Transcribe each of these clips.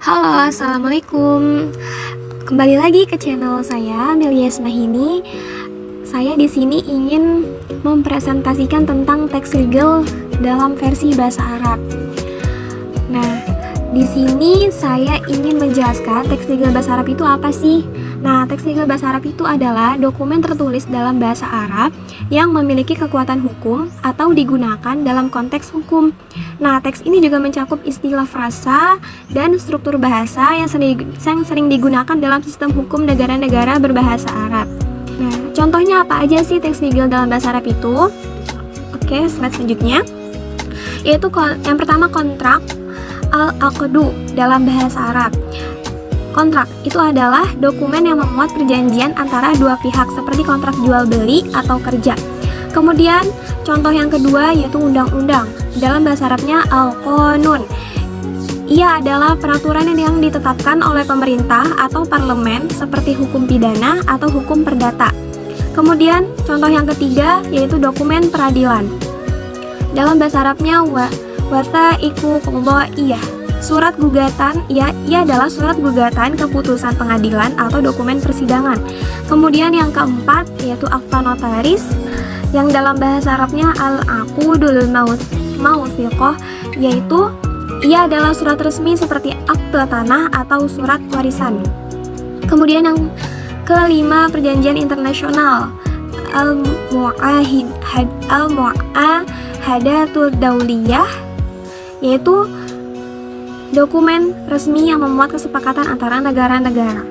Halo, assalamualaikum. Kembali lagi ke channel saya, Amelia Smahini. Saya di sini ingin mempresentasikan tentang teks legal dalam versi bahasa Arab. Nah, di sini saya ingin menjelaskan teks legal bahasa Arab itu apa sih? Nah, teks legal bahasa Arab itu adalah dokumen tertulis dalam bahasa Arab yang memiliki kekuatan hukum atau digunakan dalam konteks hukum. Nah, teks ini juga mencakup istilah frasa dan struktur bahasa yang sering digunakan dalam sistem hukum negara-negara berbahasa Arab. Nah, contohnya apa aja sih teks legal dalam bahasa Arab itu? Oke, slide selanjutnya. Yaitu yang pertama kontrak al-aqdu dalam bahasa Arab. Kontrak itu adalah dokumen yang memuat perjanjian antara dua pihak seperti kontrak jual beli atau kerja. Kemudian contoh yang kedua yaitu undang-undang. Dalam bahasa Arabnya al-qanun. Ia adalah peraturan yang ditetapkan oleh pemerintah atau parlemen seperti hukum pidana atau hukum perdata. Kemudian contoh yang ketiga yaitu dokumen peradilan. Dalam bahasa Arabnya wathaiqu qadhaiyah. Surat gugatan, ia adalah surat gugatan keputusan pengadilan atau dokumen persidangan. Kemudian yang keempat yaitu akta notaris, yang dalam bahasa Arabnya al-aqdul mawthiqah, yaitu ia adalah surat resmi seperti akte tanah atau surat warisan. Kemudian yang kelima perjanjian internasional, al-mu'ahadatul dauliyah, yaitu dokumen resmi yang memuat kesepakatan antara negara-negara.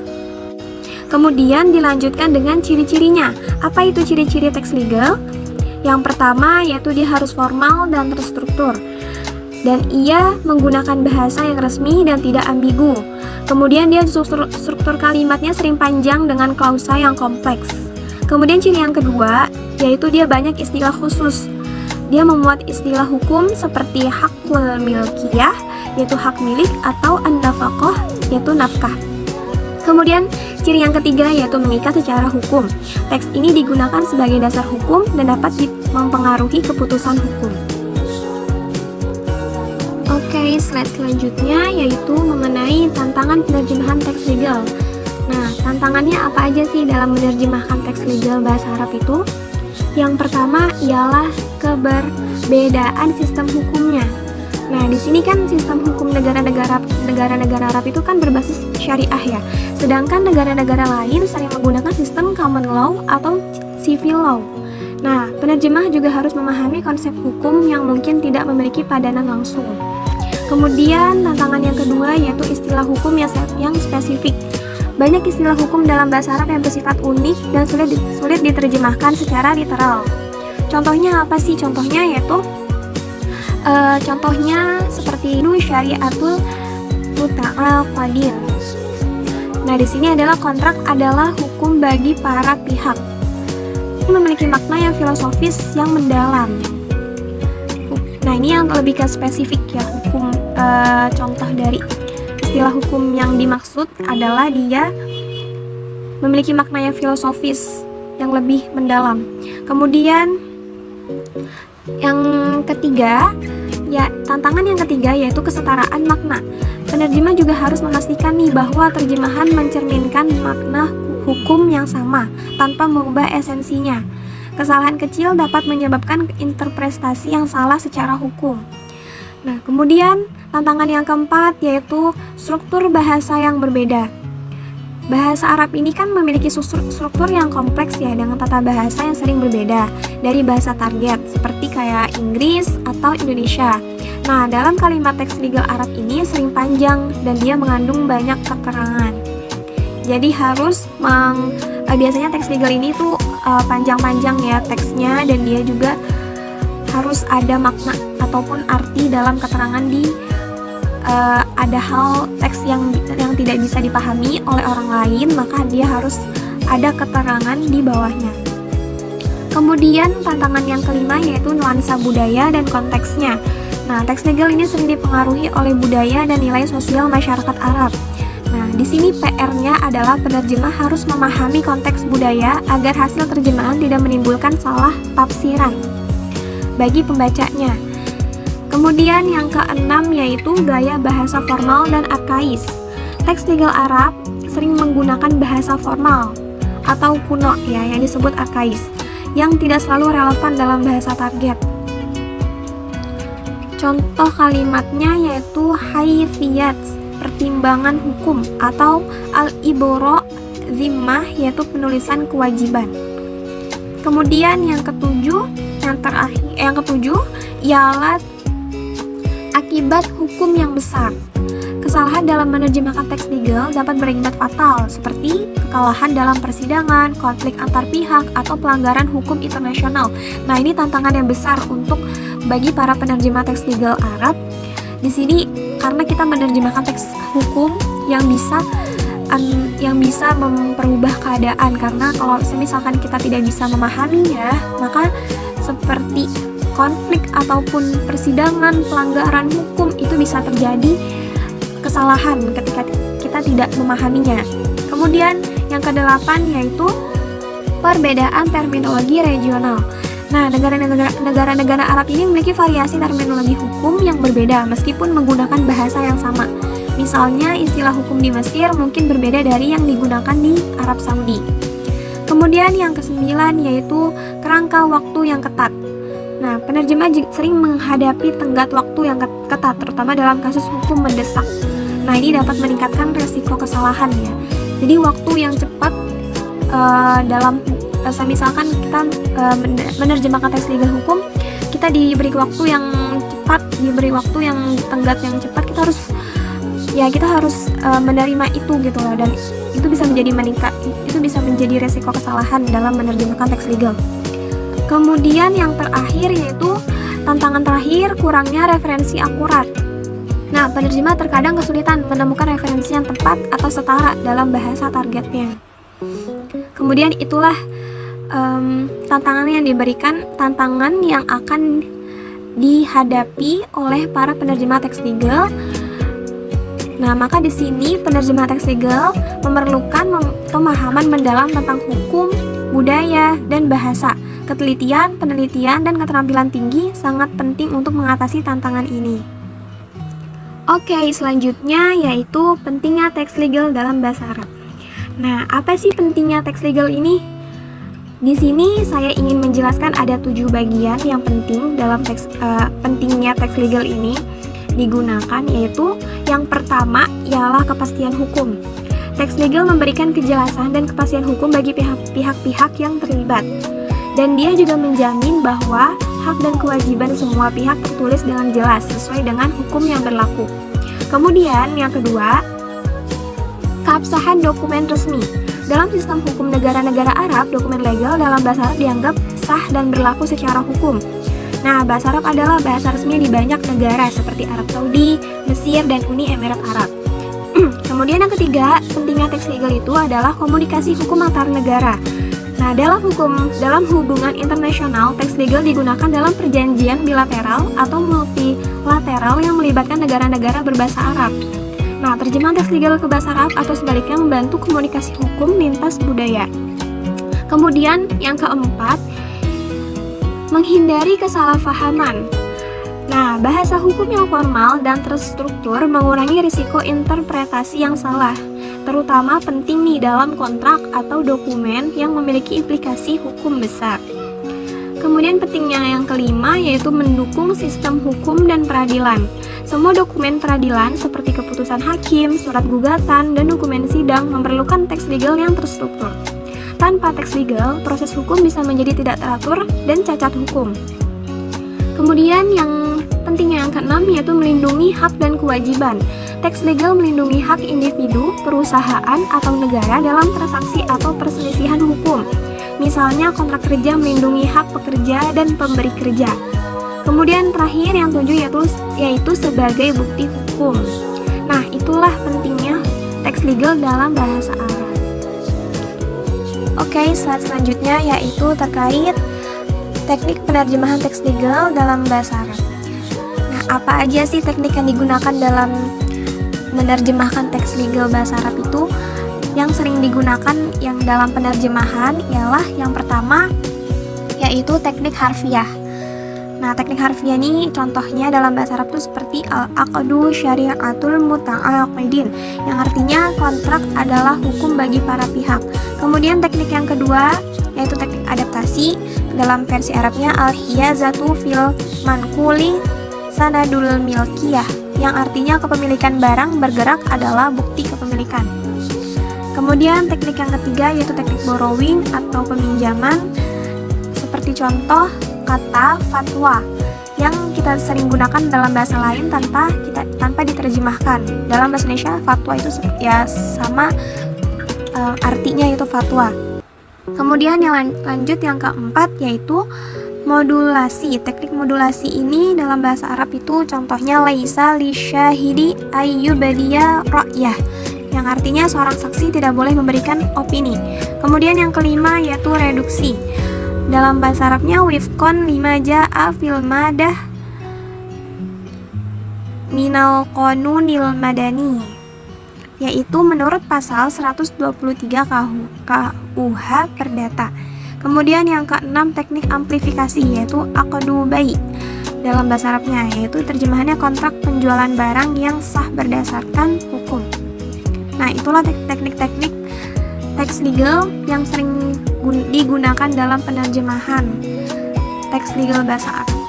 Kemudian dilanjutkan dengan ciri-cirinya. Apa itu ciri-ciri teks legal? Yang pertama yaitu dia harus formal dan terstruktur, dan ia menggunakan bahasa yang resmi dan tidak ambigu. Kemudian dia struktur kalimatnya sering panjang dengan klausa yang kompleks. Kemudian ciri yang kedua yaitu dia banyak istilah khusus. Dia memuat istilah hukum seperti hakul milkiyah, yaitu hak milik, atau an-nafaqah, yaitu nafkah. Kemudian ciri yang ketiga yaitu mengikat secara hukum. Teks ini digunakan sebagai dasar hukum dan dapat mempengaruhi keputusan hukum. Oke, slide selanjutnya yaitu mengenai tantangan penerjemahan teks legal. Nah, tantangannya apa aja sih dalam menerjemahkan teks legal bahasa Arab itu? Yang pertama ialah keberbedaan sistem hukumnya. Nah, di sini kan sistem hukum negara-negara Arab itu kan berbasis syariah ya. Sedangkan negara-negara lain sering menggunakan sistem common law atau civil law. Nah, penerjemah juga harus memahami konsep hukum yang mungkin tidak memiliki padanan langsung. Kemudian tantangan yang kedua yaitu istilah hukum yang spesifik. Banyak istilah hukum dalam bahasa Arab yang bersifat unik dan sulit diterjemahkan secara literal. Contohnya apa sih? Contohnya yaitu seperti syariatul muta'aqadin. Nah, di sini adalah kontrak adalah hukum bagi para pihak. Ini memiliki makna yang filosofis yang mendalam. Nah, ini yang lebih ke spesifik ya, hukum. Contoh dari istilah hukum yang dimaksud adalah dia memiliki makna yang filosofis yang lebih mendalam. Kemudian yang ketiga, tantangan yang ketiga yaitu kesetaraan makna. Penerjemah juga harus memastikan nih bahwa terjemahan mencerminkan makna hukum yang sama tanpa mengubah esensinya. Kesalahan kecil dapat menyebabkan interpretasi yang salah secara hukum. Nah, kemudian tantangan yang keempat yaitu struktur bahasa yang berbeda. Bahasa Arab ini kan memiliki struktur yang kompleks ya, dengan tata bahasa yang sering berbeda dari bahasa target seperti kayak Inggris atau Indonesia. Nah, dalam kalimat teks legal Arab ini sering panjang dan dia mengandung banyak keterangan. Jadi biasanya teks legal ini tuh panjang-panjang ya teksnya, dan dia juga harus ada makna ataupun arti dalam keterangan ada hal teks yang tidak bisa dipahami oleh orang lain, maka dia harus ada keterangan di bawahnya. Kemudian tantangan yang kelima yaitu nuansa budaya dan konteksnya. Nah, teks legal ini sering dipengaruhi oleh budaya dan nilai sosial masyarakat Arab. Nah, di sini PR-nya adalah penerjemah harus memahami konteks budaya agar hasil terjemahan tidak menimbulkan salah tafsiran bagi pembacanya. Kemudian yang keenam yaitu gaya bahasa formal dan arkais. teks legal Arab sering menggunakan bahasa formal atau kuno ya, yang disebut arkais, yang tidak selalu relevan dalam bahasa target. Contoh kalimatnya yaitu hayfiyat, pertimbangan hukum, atau al-ibro zimmah, yaitu penulisan kewajiban. Kemudian yang ketujuh ialah akibat hukum yang besar. Kesalahan dalam menerjemahkan teks legal dapat berakibat fatal, seperti kekalahan dalam persidangan, konflik antar pihak, atau pelanggaran hukum internasional. Nah, ini tantangan yang besar bagi para penerjemah teks legal Arab. Di sini karena kita menerjemahkan teks hukum yang bisa memperubah keadaan, karena kalau misalkan kita tidak bisa memahaminya, maka seperti konflik ataupun persidangan, pelanggaran hukum itu bisa terjadi kesalahan ketika kita tidak memahaminya. Kemudian yang kedelapan yaitu perbedaan terminologi regional. Nah, negara-negara Arab ini memiliki variasi terminologi hukum yang berbeda meskipun menggunakan bahasa yang sama. Misalnya istilah hukum di Mesir mungkin berbeda dari yang digunakan di Arab Saudi. Kemudian yang kesembilan yaitu kerangka waktu yang ketat. Nah, penerjemah sering menghadapi tenggat waktu yang ketat, terutama dalam kasus hukum mendesak. Nah, ini dapat meningkatkan resiko kesalahan ya. Jadi waktu yang cepat misalkan kita menerjemahkan teks legal hukum, kita diberi waktu yang cepat, diberi waktu yang tenggat yang cepat, kita harus menerima itu gitu loh, dan itu bisa menjadi resiko kesalahan dalam menerjemahkan teks legal. Kemudian yang terakhir yaitu tantangan terakhir, kurangnya referensi akurat. Nah, penerjemah terkadang kesulitan menemukan referensi yang tepat atau setara dalam bahasa targetnya. Kemudian itulah tantangan yang akan dihadapi oleh para penerjemah teks legal. Nah, maka di sini penerjemah teks legal memerlukan pemahaman mendalam tentang hukum, budaya, dan bahasa. Ketelitian, penelitian, dan keterampilan tinggi sangat penting untuk mengatasi tantangan ini. Oke, selanjutnya yaitu pentingnya teks legal dalam bahasa Arab. Nah, apa sih pentingnya teks legal ini? Di sini saya ingin menjelaskan ada 7 bagian yang penting dalam pentingnya teks legal ini digunakan, yaitu yang pertama ialah kepastian hukum. Teks legal memberikan kejelasan dan kepastian hukum bagi pihak-pihak yang terlibat, dan dia juga menjamin bahwa hak dan kewajiban semua pihak tertulis dengan jelas sesuai dengan hukum yang berlaku. Kemudian yang kedua, keabsahan dokumen resmi. Dalam sistem hukum negara-negara Arab, dokumen legal dalam bahasa Arab dianggap sah dan berlaku secara hukum. Nah, bahasa Arab adalah bahasa resmi di banyak negara seperti Arab Saudi, Mesir, dan Uni Emirat Arab. Kemudian yang ketiga, pentingnya teks legal itu adalah komunikasi hukum antar negara. Nah, dalam hubungan internasional, teks legal digunakan dalam perjanjian bilateral atau multilateral yang melibatkan negara-negara berbahasa Arab. Nah, terjemahan teks legal ke bahasa Arab atau sebaliknya membantu komunikasi hukum lintas budaya. Kemudian yang keempat, menghindari kesalahpahaman. Nah, bahasa hukum yang formal dan terstruktur mengurangi risiko interpretasi yang salah, terutama penting nih dalam kontrak atau dokumen yang memiliki implikasi hukum besar. Kemudian pentingnya yang kelima yaitu mendukung sistem hukum dan peradilan. Semua dokumen peradilan seperti keputusan hakim, surat gugatan, dan dokumen sidang memerlukan teks legal yang terstruktur. Tanpa teks legal, proses hukum bisa menjadi tidak teratur dan cacat hukum. Kemudian yang pentingnya yang keenam yaitu melindungi hak dan kewajiban. Teks legal melindungi hak individu, perusahaan, atau negara dalam transaksi atau perselisihan hukum. Misalnya kontrak kerja melindungi hak pekerja dan pemberi kerja. Kemudian terakhir yang 7 yaitu sebagai bukti hukum. Nah, itulah pentingnya teks legal dalam bahasa Arab. Oke, slide selanjutnya yaitu terkait teknik penerjemahan teks legal dalam bahasa Arab. Nah, apa aja sih teknik yang digunakan dalam menerjemahkan teks legal bahasa Arab itu? Yang sering digunakan yang dalam penerjemahan ialah yang pertama yaitu teknik harfiah. Nah, teknik harfiah ini contohnya dalam bahasa Arab itu seperti al-aqdu syari'atul muta'aqidin, yang artinya kontrak adalah hukum bagi para pihak. Kemudian teknik yang kedua yaitu teknik adaptasi. Dalam versi Arabnya al-hiyazatu fil manquli sanadul milkiyah, yang artinya kepemilikan barang bergerak adalah bukti kepemilikan. Kemudian teknik yang ketiga yaitu teknik borrowing atau peminjaman, seperti contoh kata fatwa yang kita sering gunakan dalam bahasa lain tanpa diterjemahkan. Dalam bahasa Indonesia fatwa itu ya sama artinya yaitu fatwa. Kemudian yang lanjut yang keempat yaitu modulasi. Teknik modulasi ini dalam bahasa Arab itu contohnya laisa lisyahidi ayyubadiya ra'yah, yang artinya seorang saksi tidak boleh memberikan opini. Kemudian yang kelima yaitu reduksi. Dalam bahasa Arabnya wifqan lima ja'a fil madah minal qanunil madani, yaitu menurut pasal 123 KUH Perdata. Kemudian yang keenam teknik amplifikasi yaitu aqdu bai. Dalam bahasa Arabnya yaitu terjemahannya kontrak penjualan barang yang sah berdasarkan hukum. Nah, itulah teknik-teknik teks legal yang sering digunakan dalam penerjemahan teks legal bahasa Arab.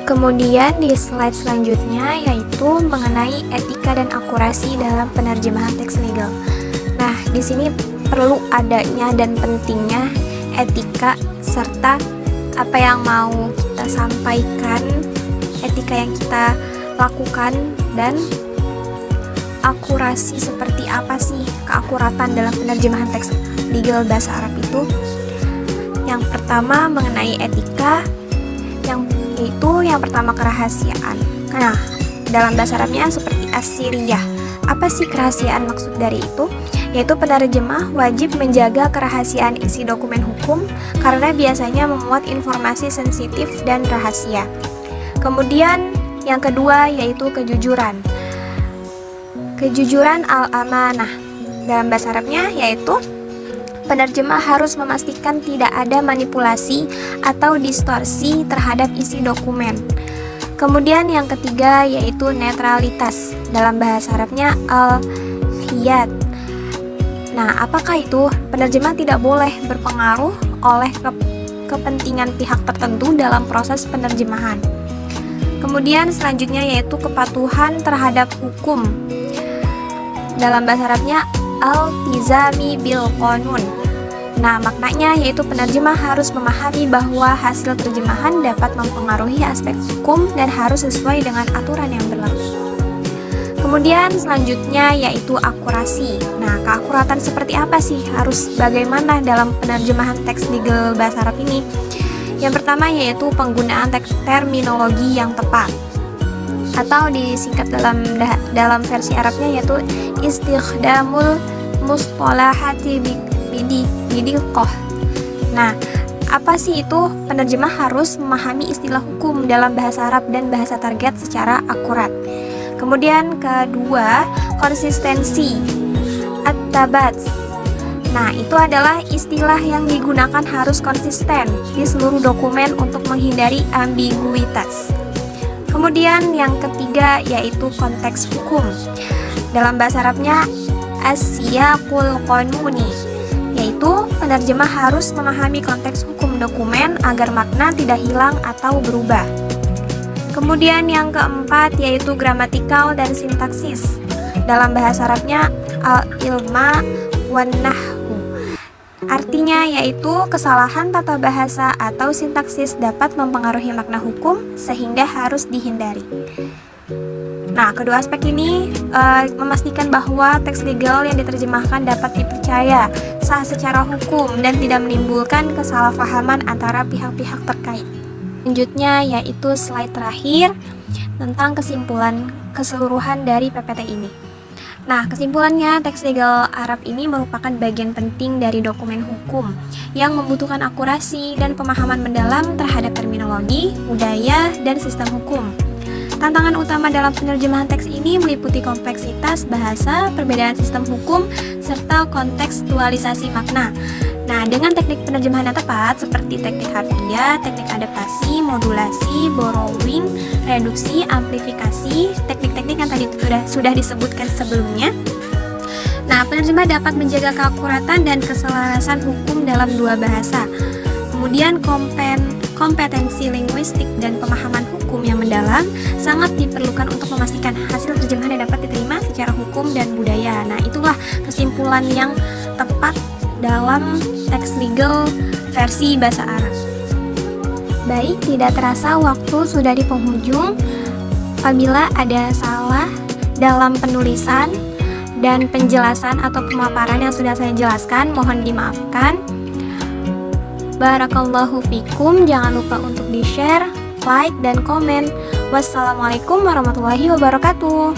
Kemudian di slide selanjutnya yaitu mengenai etika dan akurasi dalam penerjemahan teks legal. Nah, di sini perlu adanya dan pentingnya etika serta apa yang mau kita sampaikan, etika yang kita lakukan, dan akurasi seperti apa sih keakuratan dalam penerjemahan teks legal bahasa Arab itu. Yang pertama mengenai etika, yang pertama kerahasiaan. Nah, dalam bahasa Arabnya seperti as-siriyah. Apa sih kerahasiaan maksud dari itu? Yaitu penerjemah wajib menjaga kerahasiaan isi dokumen hukum karena biasanya memuat informasi sensitif dan rahasia. Kemudian yang kedua yaitu kejujuran. Kejujuran al-amanah. Dalam bahasa Arabnya yaitu penerjemah harus memastikan tidak ada manipulasi atau distorsi terhadap isi dokumen. Kemudian yang ketiga yaitu netralitas. Dalam bahasa Arabnya al-hiyad. Nah, apakah itu? Penerjemah tidak boleh berpengaruh oleh kepentingan pihak tertentu dalam proses penerjemahan. Kemudian selanjutnya yaitu kepatuhan terhadap hukum. Dalam bahasa Arabnya al-tizami bil qanun. Nah, maknanya yaitu penerjemah harus memahami bahwa hasil terjemahan dapat mempengaruhi aspek hukum dan harus sesuai dengan aturan yang berlaku. Kemudian selanjutnya yaitu akurasi. Nah, keakuratan seperti apa sih? Harus bagaimana dalam penerjemahan teks legal bahasa Arab ini? Yang pertama yaitu penggunaan terminologi yang tepat, atau disingkat dalam versi Arabnya yaitu istighdamul mustalahati bidiqah. Nah, apa sih itu? Penerjemah harus memahami istilah hukum dalam bahasa Arab dan bahasa target secara akurat. Kemudian kedua, konsistensi at-tabat. Nah, itu adalah istilah yang digunakan harus konsisten di seluruh dokumen untuk menghindari ambiguitas. Kemudian yang ketiga yaitu konteks hukum. Dalam bahasa Arabnya as-siyaqul qanuni, yaitu penerjemah harus memahami konteks hukum dokumen agar makna tidak hilang atau berubah. Kemudian yang keempat yaitu gramatikal dan sintaksis. Dalam bahasa Arabnya al-ilma wan nahwu. Artinya yaitu kesalahan tata bahasa atau sintaksis dapat mempengaruhi makna hukum sehingga harus dihindari. Nah, kedua aspek ini memastikan bahwa teks legal yang diterjemahkan dapat dipercaya, sah secara hukum, dan tidak menimbulkan kesalahpahaman antara pihak-pihak terkait. Selanjutnya yaitu slide terakhir tentang kesimpulan keseluruhan dari PPT ini. Nah, kesimpulannya teks legal Arab ini merupakan bagian penting dari dokumen hukum yang membutuhkan akurasi dan pemahaman mendalam terhadap terminologi, budaya, dan sistem hukum. tantangan utama dalam penerjemahan teks ini meliputi kompleksitas bahasa, perbedaan sistem hukum, serta kontekstualisasi makna. Nah, dengan teknik penerjemahan yang tepat seperti teknik harfiah, teknik adaptasi, modulasi, borrowing, reduksi, amplifikasi, teknik-teknik yang tadi sudah disebutkan sebelumnya. Nah, penerjemah dapat menjaga keakuratan dan keselarasan hukum dalam dua bahasa. Kemudian kompetensi linguistik dan pemahaman hukum yang mendalam sangat diperlukan untuk memastikan hasil terjemahan yang dapat diterima secara hukum dan budaya. Nah, itulah kesimpulan yang tepat dalam teks legal versi bahasa Arab. Baik, tidak terasa waktu sudah di penghujung. Apabila ada salah dalam penulisan dan penjelasan atau pemaparan yang sudah saya jelaskan, mohon dimaafkan. Barakallahu fikum. Jangan lupa untuk di-share, like, dan komen. Wassalamualaikum warahmatullahi wabarakatuh.